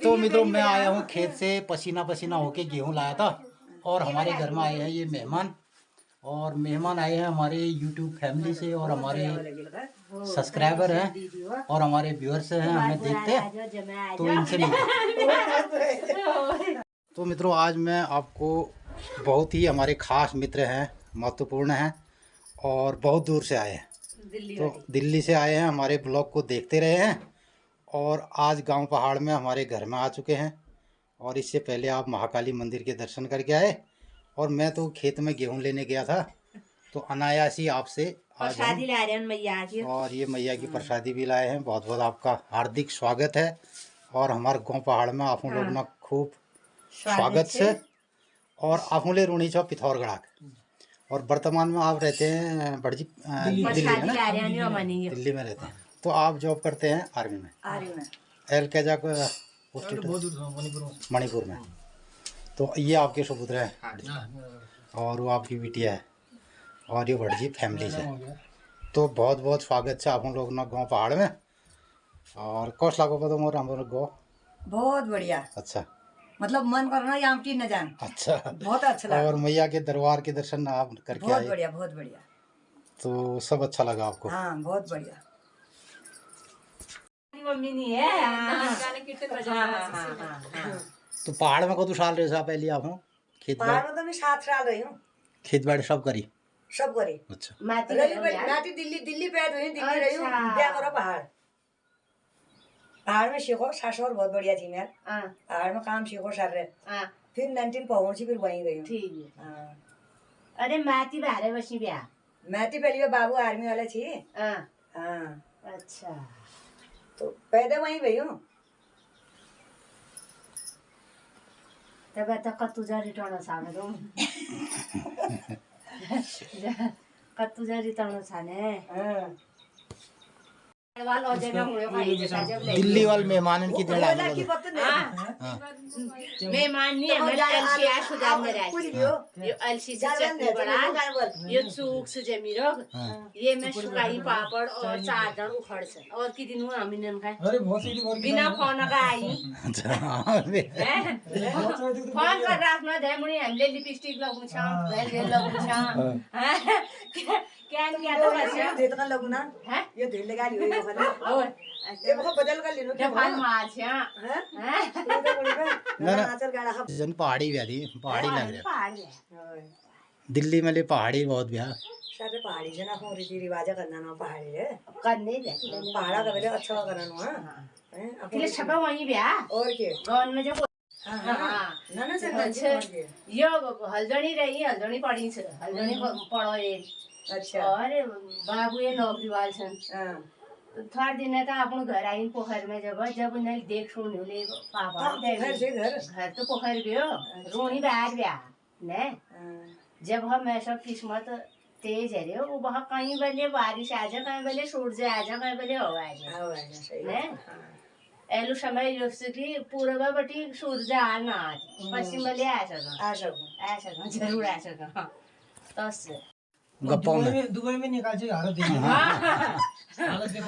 तो मित्रों मैं आया हूँ खेत से पसीना पसीना होके गेहूँ लाया था और हमारे घर में आए हैं ये मेहमान। और मेहमान आए हैं हमारे YouTube फैमिली से और हमारे सब्सक्राइबर हैं और हमारे व्यूअर्स हैं, हमें देखते हैं तो इनसे मिलते। तो मित्रों आज मैं आपको बहुत ही हमारे खास मित्र हैं, महत्वपूर्ण हैं और बहुत दूर से आए हैं। तो दिल्ली से आए हैं, हमारे ब्लॉग को देखते रहे हैं और आज गांव पहाड़ में हमारे घर में आ चुके हैं। और इससे पहले आप महाकाली मंदिर के दर्शन करके आए और मैं तो खेत में गेहूं लेने गया था तो अनायास ही आपसे प्रसादी ला रहे हैं मैया की। और ये मैया की प्रसादी भी लाए हैं। बहुत बहुत आपका हार्दिक स्वागत है और हमारे गांव पहाड़ में आप लोग ना खूब स्वागत से। और आफूले रूणी छो पिथौरगढ़ और वर्तमान में आप रहते हैं बड़जी दिल्ली में ना? दिल्ली में रहते हैं। तो आप जॉब करते हैं आर्मी में एल कैजा को मणिपुर में। तो ये आपके सुपुत्र हैं और वो आपकी बिटिया है और ये भटजी फैमिली से। तो बहुत बहुत स्वागत है आप लोग ना गाँव पहाड़ में। और कौश लागो पता मोर हम लोग गाँव बहुत बढ़िया। अच्छा मतलब मन करना या आमटी न जान। अच्छा बहुत अच्छा लगा। और मैया के दरबार के दर्शन आप करके आए। बहुत बढ़िया बहुत बढ़िया। तो सब अच्छा लगा आपको? हाँ बहुत बढ़िया। मम्मी नहीं है। तो पहाड़ में कदू साल रहे पहले आप खेत पहाड़ में तो मैं 7 साल रही हूँ। खेत बाड़ी सब करी अच्छा। नाटी दिल्ली पे दिल्ली रही हूँ। क्या करो पहाड़ में सीखो। सासुर बहुत बढ़िया थी यार। पहाड़ में काम सीखो सर रहे। फिर 19 पहुंची फिर वहीं गई। ठीक है। अरे माती बाहर बसी ब्याह माती पहले बाबू आर्मी वाले थी। हाँ अच्छा। तो पैदा वहीं गई हूँ। तब तक कतुजा रिटर्न साने तुम कतुजा रिटर्न साने दिल्ली वाले मेहमान की मेहमान नहीं है। मैं अलसिया सुदान में रहती हूँ। ये अलसी से चटनी बना, ये सूख से जमीरोग, ये मैं सुकाई पापड़ और चादर उखड़ से और की दिन हुआ अमीनन का बिना फोन का आई। फोन कर राखना दे मुनी हमले लिपस्टिक लगू छा वेल लगू छा क्या तो बस दे तो लगू ना है ये दे लगा लियो और ये बहुत बदल कर लेनो क्या फाल माछा ना जन पहाड़ी व्याधि पहाड़ी लग रहा दिल्ली में ले पहाड़ी बहुत ब्याह सारे पहाड़ी जना हो रीति रिवाज करना ना पहाड़ी रे करने दे पहाड़ा का पहले अच्छा करना ना हैं अपने छपा वही ब्याह और के गांव में जब ना ना सर यो हल्दणी रही हल्दणी पड़ी छ हल्दणी पड़ो ये अच्छा। और बाबू ये नौकरी वाल छन थोड़ा दिन था अपन घर आई पोखर में जब नहीं देख सुन ले पापा घर तो पोखर गयो रोनी बाहर गया ने जब हम ऐसा किस्मत तेज है रे वो वहाँ कहीं बले बारिश आ जा कहीं बले सूरज आ जा कहीं बले हवा आ जा ने एलु समय की पूर्व बटी सूरज आ ना पश्चिम बले आ सका जरूर आ सका तो गप्पों में दुबई में निकाल से हालत देखो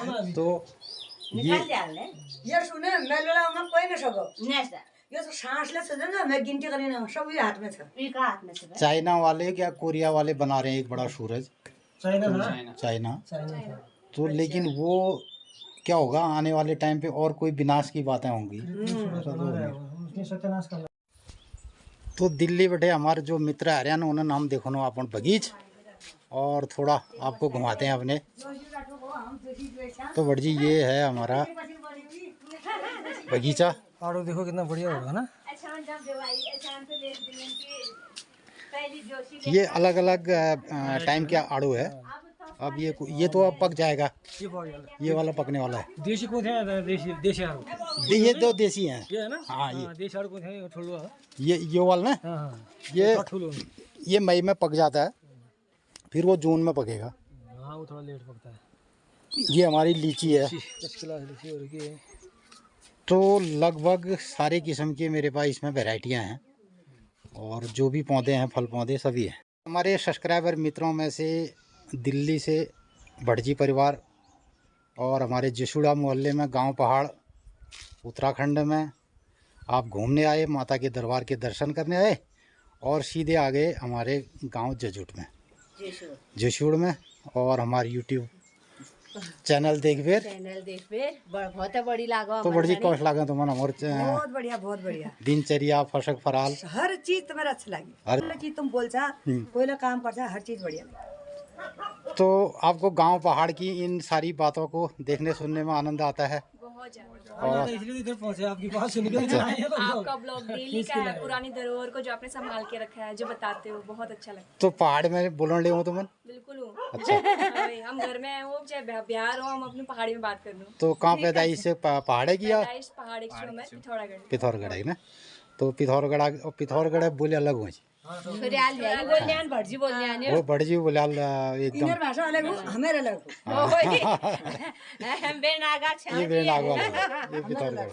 ना अभी। तो ये सुने मैं लोला हम कोई नहीं सको ये तो सांस ले सके ना मैं गिनती करने ना सब ये हाथ में था एक हाथ में था। चाइना वाले क्या कोरिया वाले बना रहे हैं एक बड़ा सूरज चाइना तो लेकिन वो क्या होगा आने वाले टाइम पे और कोई विनाश की बातें होंगी। तो दिल्ली बैठे हमारे जो मित्र आ रहे हैं उन्होंने नाम देखो ना अपन बगीच और थोड़ा आपको घुमाते हैं अपने। तो बड़जी ये है हमारा बगीचा आड़ू देखो कितना बढ़िया होगा ना। ये अलग अलग टाइम के आड़ू है। अब ये तो अब पक जाएगा। ये वाला पकने वाला है। देसी को थे देसी आड़ू ये दो देसी हैं ये है ना। हाँ ये देसी आड़ू को थे ठुलवा ये वाला ना ये मई में पक जाता है फिर वो जून में पकेगा। हाँ वो थोड़ा लेट पकता है। ये हमारी लीची है। तो लगभग सारे किस्म के मेरे पास इसमें वैरायटियां हैं और जो भी पौधे हैं फल पौधे सभी हैं। हमारे सब्सक्राइबर मित्रों में से दिल्ली से भटजी परिवार और हमारे जसुड़ा मोहल्ले में गांव पहाड़ उत्तराखंड में आप घूमने आए, माता के दरबार के दर्शन करने आए और सीधे आ गए हमारे गांव जजुट में, जशुड़ में। और हमारे यूट्यूब चैनल देख बहुत बड़ी लागो तो बड़ी कौश लागे तो मन हमारे बहुत बढ़िया दिनचर्या फसक फराल हर चीज तुम्हें अच्छा लगी, हर चीज तुम बोलचा कोई ना काम करता, हर चीज बढ़िया लगी। तो आपको गांव पहाड़ की इन सारी बातों को देखने सुनने में आनंद आता है। और इसलिए इधर पहुंचे आपकी बात सुन के आए हैं तो आपका ब्लॉग डेली का है, पुरानी धरोहर को जो आपने संभाल के रखा है, जो बताते हो बहुत अच्छा लगता तो पहाड़ में बोलने ले हो तो मन है। बिल्कुल हूँ। अच्छा। हम घर में आए हो चाहे बिहार हो, हम अपनी पहाड़ी में बात कर लूँ। तो कहाँ पैदाइश से पहाड़ है किया? पहाड़ी में पिथौरागढ़। पिथौरगढ़ है ना। तो पिथौरगढ़ बोले अलग हुए वो बड़जी बोले एकदम भाषा अलग हो, हमारे अलग ये बेनाग वाला ये पिथौरगढ़।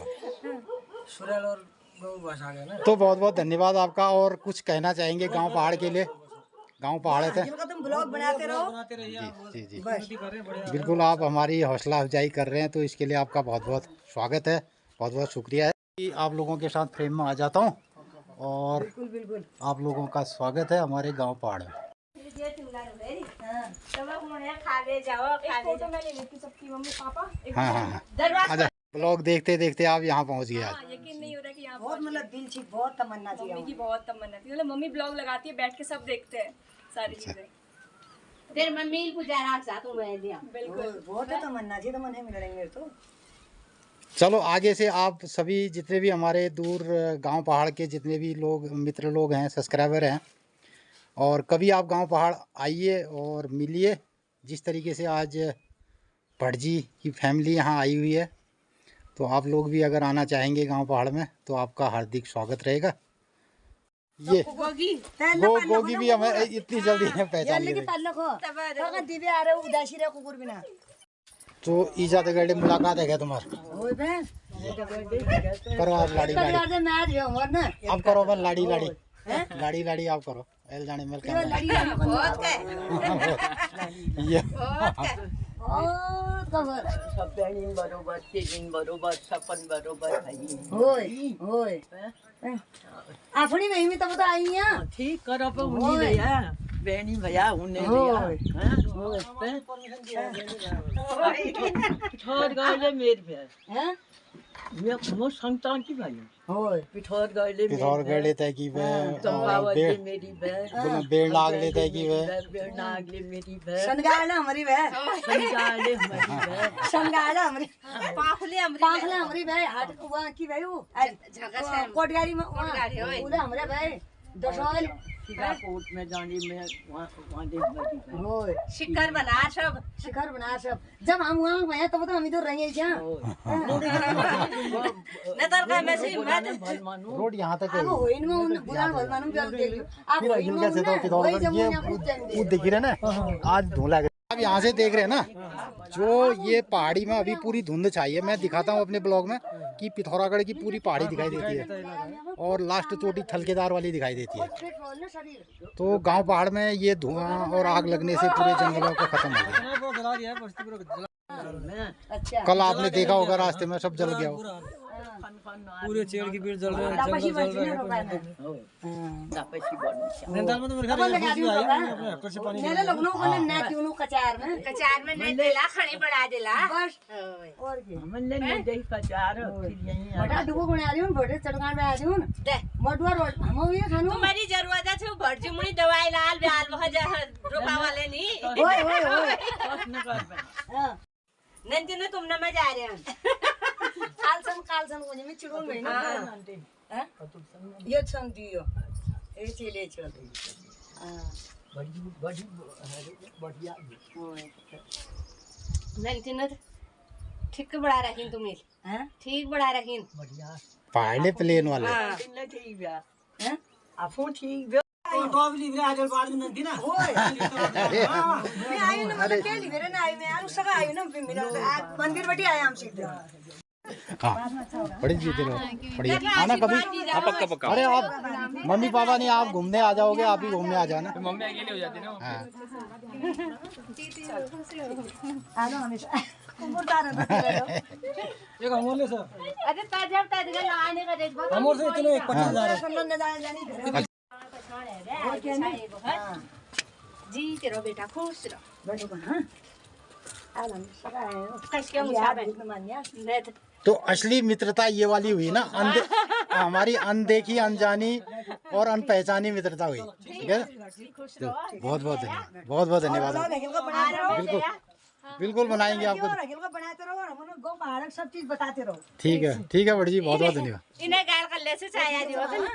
सुरल और गौ भाषा है ना। तो बहुत बहुत धन्यवाद आपका। और कुछ कहना चाहेंगे गांव पहाड़ के लिए? गांव पहाड़ थे तुम ब्लॉग बनाते रहो। जी जी जी बिल्कुल, आप हमारी हौसला अफजाई कर रहे हैं तो इसके लिए आपका बहुत बहुत स्वागत है, बहुत बहुत शुक्रिया है। आप लोगों के साथ फ्रेम में आ जाता हूँ और बिल्कुल आप लोगों का स्वागत है हमारे गांव पहाड़ में। हाँ हाँ हाँ अच्छा, ब्लॉग देखते देखते आप यहाँ पहुँच गए आज। यकीन नहीं हो रहा कि यहाँ बहुत मतलब दिल थी, बहुत तमन्ना थी, मम्मी की बहुत तमन्ना थी। मतलब मम्मी ब्लॉग लगाती है, बैठ के सब देखते हैं सारी चीजें। तेरे मम्मी पुजारा सा तू मैं दिया बिल्कुल बहुत तमन्ना थी, तो मन है मिलेंगे तो। चलो आगे से आप सभी जितने भी हमारे दूर गांव पहाड़ के जितने भी लोग मित्र लोग हैं, सब्सक्राइबर हैं, और कभी आप गांव पहाड़ आइए और मिलिए। जिस तरीके से आज भटजी की फैमिली यहाँ आई हुई है, तो आप लोग भी अगर आना चाहेंगे गांव पहाड़ में तो आपका हार्दिक स्वागत रहेगा। ये गोगी भी हमें इतनी जल्दी पहचान बिना तो इजाद गड़े मुलाकात है क्या तुम्हारी? करो आप लाड़ी लाड़ी अब करो बस लाड़ी लाड़ी लाड़ी लाड़ी आप करो एल जाने मिल सब बहनीन बरोबर, तीन बरोबर, सपन बरोबर अपनी बहन में तब तो आई है ठीक करो पे उन्हीं भैया बहनी भैया उन्हें पिठौर गए मेरे भैया ये मो संतान की भाई पिठौर गए लेते की चंपावत मेरी बहन बेड़ नाग लेते की बेड़ नाग ले मेरी बहन संगाला हमारी बहन संगाले हमारी बहन संगाला हमारी पाखले हमारी बहन हाथ वहाँ की भाई वो कोटगारी में उधर हमारे भाई दसौल कोट में जाने में वहाँ देख शिखर बना सब जब हम वहाँ गए तब तो हम इधर रहे रोड यहाँ तक दिख रहे ना आज धुला। आप यहाँ से देख रहे हैं ना, जो ये पहाड़ी में अभी पूरी धुंध छाई है। मैं दिखाता हूँ अपने ब्लॉग में कि पिथौरागढ़ की पूरी पहाड़ी दिखाई देती है और लास्ट चोटी थलकेदार वाली दिखाई देती है। तो गांव पहाड़ में ये धुआं और आग लगने से पूरे जंगलों को खत्म हो गया। कल आपने देखा होगा रास्ते में सब जल गया हो, पूरे चेड़ की पेड़ जल रहे हैं, जंगल जल रहे हैं। नैनीताल में तो मेरे ख्याल से पानी कचार में नहीं देला खणी बढ़ा देला बस और के हमने नहीं दे कचार फिर यहीं बड़ा दुगो बना रही हूं, बड़े चटकान में आ रही हूं दे मडुआ रोड हम ये खानो तुम्हारी जरूरत है तो भटजी मुनी दवाई लाल ब्याल बहुत रोपा वाले नहीं ओए प्रश्न कर हां नंदी ने तुम न में जा रहे हैं कालसन को में चिड़ून गई ना हैं ये संग दियो ए चले चल बड़ी बढ़िया नंदी ने ठीक बढ़ा रखीन तुम्हें हैं ठीक बढ़ा रखीन बढ़िया पहाड़ी प्लेन वाले नहीं ठीक है हैं आपो ठीक तो भी लिख रहे आज बाद में नंदी ना ओए मैं आई ना मतलब के लिए ना आई मैं यार उसका आई ना मेरा मंदिर बैठी आया हम सीधे हाँ बड़ी जीते रहो बढ़िया आना कभी। पक्का पक्का। अरे आप मम्मी पापा नहीं, आप घूमने आ जाओगे, आप ही घूमने आ जाना। मम्मी अकेले हो जाती है ना। हाँ आ जाओ हमेशा एक अमोल सर अरे ताजब ताजगा लाने का देख अमोल से इतने 25,000 जी तेरो बेटा खुश रहो तो असली मित्रता ये वाली हुई ना, हमारी अनदेखी अनजानी और अनपहचानी मित्रता हुई। ठीक है, तो बहुत बहुत धन्यवाद, बहुत बहुत धन्यवाद। बिल्कुल बिल्कुल बनाएंगे आपको, सब चीज बताते रहो। ठीक है, ठीक है बड़ी जी, बहुत बहुत धन्यवाद। इन्हें गाल कर ले से चाय दियो तो ना।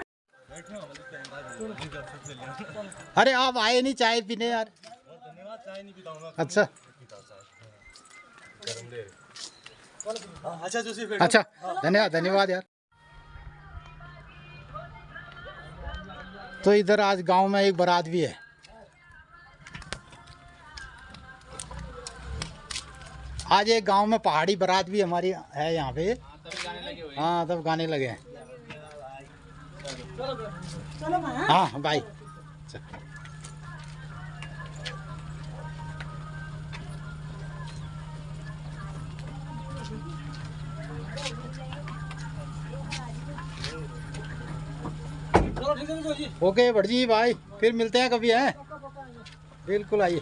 अरे आप आए नहीं चाय पीने यार। अच्छा अच्छा, धन्यवाद धन्यवाद यार। तो इधर आज गांव में एक बारात भी है। आज एक गांव में पहाड़ी बारात भी हमारी है यहाँ पे। हाँ, तब गाने लगे हैं। हाँ भाई, ओके भटजी भाई, फिर मिलते हैं कभी, हैं? बिल्कुल आइए।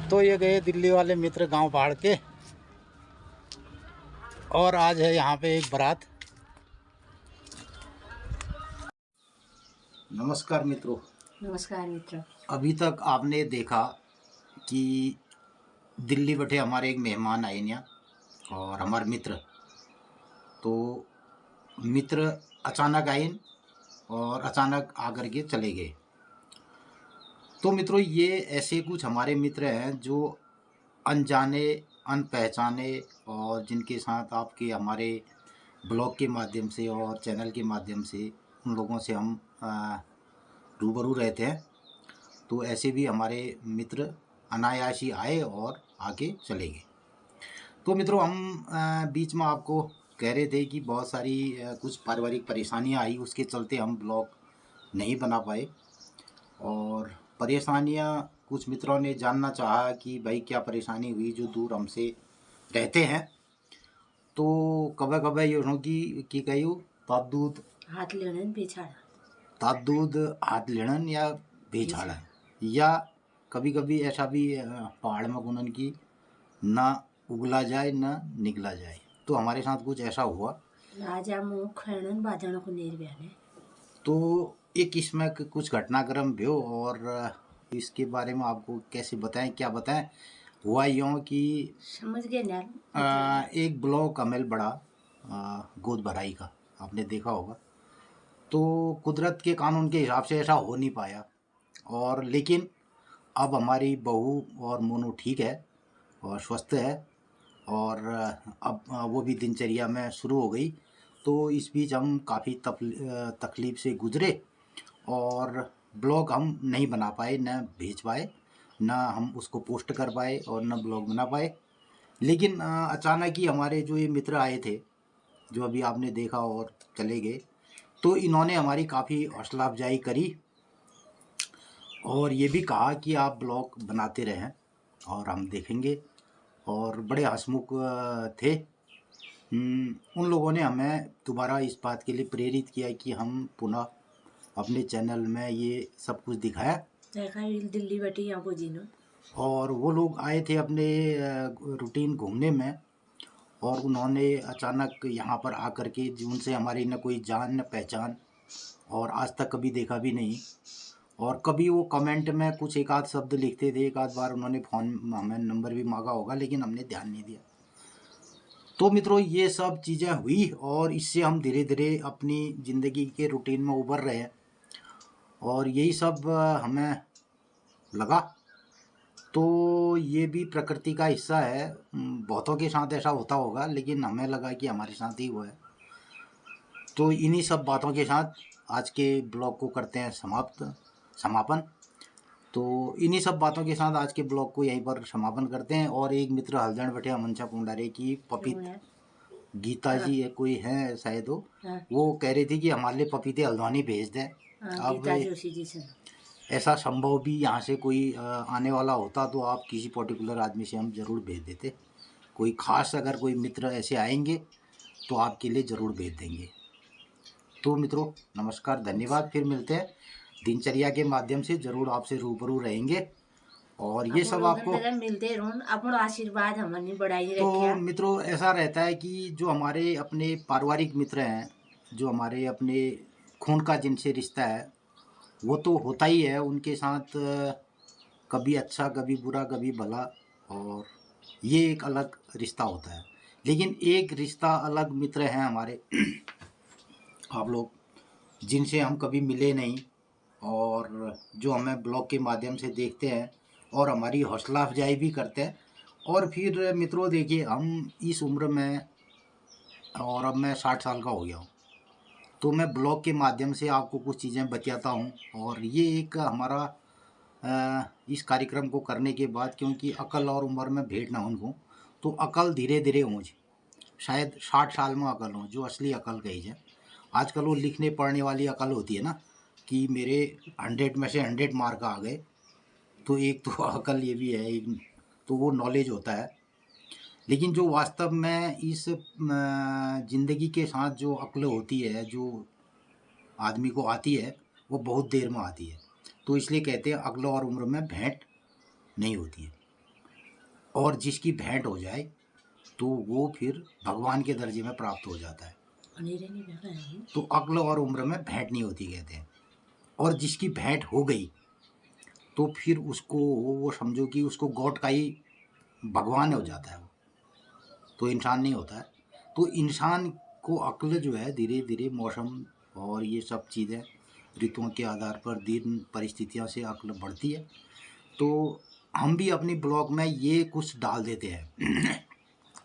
तो ये गए दिल्ली वाले मित्र गांव पहाड़ के, और आज है यहाँ पे एक बारात। नमस्कार मित्रों। नमस्कार मित्रों। अभी तक आपने देखा कि दिल्ली बैठे हमारे एक मेहमान आए यहाँ, और हमारे मित्र, तो मित्र अचानक आए और अचानक आकर के चले गए। तो मित्रों, ये ऐसे कुछ हमारे मित्र हैं जो अनजाने अनपहचाने, और जिनके साथ आपके हमारे ब्लॉग के माध्यम से और चैनल के माध्यम से उन लोगों से हम रूबरू रहते हैं। तो ऐसे भी हमारे मित्र अनायासी आए और आके चले गए। तो मित्रों, हम बीच में आपको कह रहे थे कि बहुत सारी कुछ पारिवारिक परेशानियां आई, उसके चलते हम ब्लॉग नहीं बना पाए। और परेशानियां कुछ मित्रों ने जानना चाहा कि भाई क्या परेशानी हुई, जो दूर हमसे रहते हैं। तो कभी कभी ये की कही तात दूध हाथ लेणन बेचाड़ा, तात दूध हाथ लेणन या बेचाड़ा, या कभी कभी ऐसा भी पहाड़ में गुनन की ना उगला जाए ना निकला जाए। तो हमारे साथ कुछ ऐसा हुआ। राजा मुँह खैणन बादन को नेर ब्याने। तो एक इसमें कुछ घटनाक्रम भी हो, और इसके बारे में आपको कैसे बताएं, क्या बताएं। हुआ यूँ कि समझ गए ना, एक ब्लॉक अमेल बड़ा गोद भराई का आपने देखा होगा। तो कुदरत के कानून के हिसाब से ऐसा हो नहीं पाया, और लेकिन अब हमारी बहू और मोनू ठीक है और स्वस्थ है, और अब वो भी दिनचर्या में शुरू हो गई। तो इस बीच हम काफ़ी तकलीफ़ से गुजरे, और ब्लॉग हम नहीं बना पाए, न भेज पाए, न हम उसको पोस्ट कर पाए, और न ब्लॉग बना पाए। लेकिन अचानक ही हमारे जो ये मित्र आए थे, जो अभी आपने देखा और चले गए, तो इन्होंने हमारी काफ़ी हौसला अफजाई करी, और ये भी कहा कि आप ब्लॉग बनाते रहें और हम देखेंगे। और बड़े हंसमुख थे। उन लोगों ने हमें दोबारा इस बात के लिए प्रेरित किया कि हम पुनः अपने चैनल में ये सब कुछ दिखाया। दिल्ली बैठी यहाँ को जीनो, और वो लोग आए थे अपने रूटीन घूमने में, और उन्होंने अचानक यहाँ पर आकर के, जिनसे हमारी न कोई जान न पहचान, और आज तक कभी देखा भी नहीं। और कभी वो कमेंट में कुछ एक आध शब्द लिखते थे, एक आध बार उन्होंने फ़ोन हमें नंबर भी मांगा होगा, लेकिन हमने ध्यान नहीं दिया। तो मित्रों, ये सब चीज़ें हुई, और इससे हम धीरे धीरे अपनी ज़िंदगी के रूटीन में उभर रहे हैं, और यही सब हमें लगा। तो ये भी प्रकृति का हिस्सा है। बहुतों के साथ ऐसा होता होगा, लेकिन हमें लगा कि हमारे साथ ही हुआ है। तो इन्हीं सब बातों के साथ आज के ब्लॉग को करते हैं समापन। तो इन्हीं सब बातों के साथ आज के ब्लॉग को यहीं पर समापन करते हैं। और एक मित्र हलजन बैठे मनसा पुंडारे की गीता जी है, कोई है शायद वो कह रही थी कि हमारे लिए पपीते हल्द्वानी भेज दें। अब ऐसा संभव भी यहाँ से कोई आने वाला होता तो आप किसी पर्टिकुलर आदमी से हम ज़रूर भेज देते। कोई ख़ास अगर कोई मित्र ऐसे आएंगे तो आपके लिए ज़रूर भेज देंगे। तो मित्रों नमस्कार, धन्यवाद। फिर मिलते हैं दिनचर्या के माध्यम से, ज़रूर आपसे रूबरू रहेंगे और ये सब आपको मिलते रहो, आशीर्वाद हमारी बढ़ाई तो मित्रों ऐसा रहता है कि जो हमारे अपने पारिवारिक मित्र हैं, जो हमारे अपने खून का जिनसे रिश्ता है, वो तो होता ही है। उनके साथ कभी अच्छा कभी बुरा कभी भला, और ये एक अलग रिश्ता होता है। लेकिन एक रिश्ता अलग मित्र हैं हमारे आप लोग, जिनसे हम कभी मिले नहीं और जो हमें ब्लॉग के माध्यम से देखते हैं और हमारी हौसला अफजाई भी करते हैं। और फिर मित्रों देखिए, हम इस उम्र में, और अब मैं 60 साल का हो गया हूँ, तो मैं ब्लॉग के माध्यम से आपको कुछ चीज़ें बताता हूँ। और ये एक हमारा इस कार्यक्रम को करने के बाद, क्योंकि अकल और उम्र में भेंट ना उनको, तो अकल धीरे धीरे हो, शायद 60 साल में अकल हो, जो असली अकल कही जाए। आजकल वो लिखने पढ़ने वाली अकल होती है ना, कि मेरे 100 में से 100 मार्क आ गए, तो एक तो अकल ये भी है, एक तो वो नॉलेज होता है। लेकिन जो वास्तव में इस ज़िंदगी के साथ जो अक्ल होती है, जो आदमी को आती है, वो बहुत देर में आती है। तो इसलिए कहते हैं अक्ल और उम्र में भेंट नहीं होती है, और जिसकी भेंट हो जाए तो वो फिर भगवान के दर्जे में प्राप्त हो जाता है। तो अक्ल और उम्र में भेंट नहीं होती कहते हैं। और जिसकी भेंट हो गई तो फिर उसको वो समझो कि उसको गॉड का ही भगवान हो जाता है, वो तो इंसान नहीं होता है। तो इंसान को अक्ल जो है धीरे धीरे मौसम और ये सब चीज़ें, ऋतुओं के आधार पर, दिन परिस्थितियों से अक्ल बढ़ती है। तो हम भी अपनी ब्लॉग में ये कुछ डाल देते हैं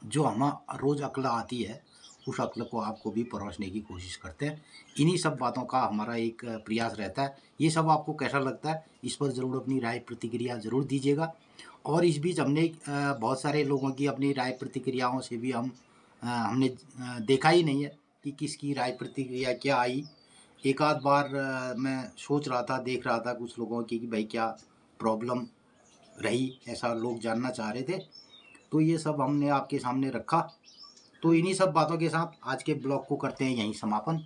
जो हम रोज़ अक्ल आती है, उस अक्ल को आपको भी परोसने की कोशिश करते हैं। इन्हीं सब बातों का हमारा एक प्रयास रहता है। ये सब आपको कैसा लगता है, इस पर ज़रूर अपनी राय प्रतिक्रिया ज़रूर दीजिएगा। और इस बीच हमने बहुत सारे लोगों की अपनी राय प्रतिक्रियाओं से भी हमने देखा ही नहीं है कि किसकी राय प्रतिक्रिया क्या आई। एक आध बार मैं सोच रहा था, देख रहा था कुछ लोगों की कि भाई क्या प्रॉब्लम रही, ऐसा लोग जानना चाह रहे थे। तो ये सब हमने आपके सामने रखा। तो इन्हीं सब बातों के साथ आज के ब्लॉग को करते हैं यहीं समापन।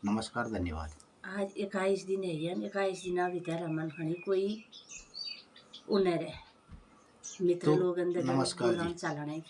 नमस्कार, धन्यवाद। आज 21 दिन है, 21 दिन भीतर हमन खड़ी कोई उन्हें मित्र लोग अंदर नमस्कार जी। चलने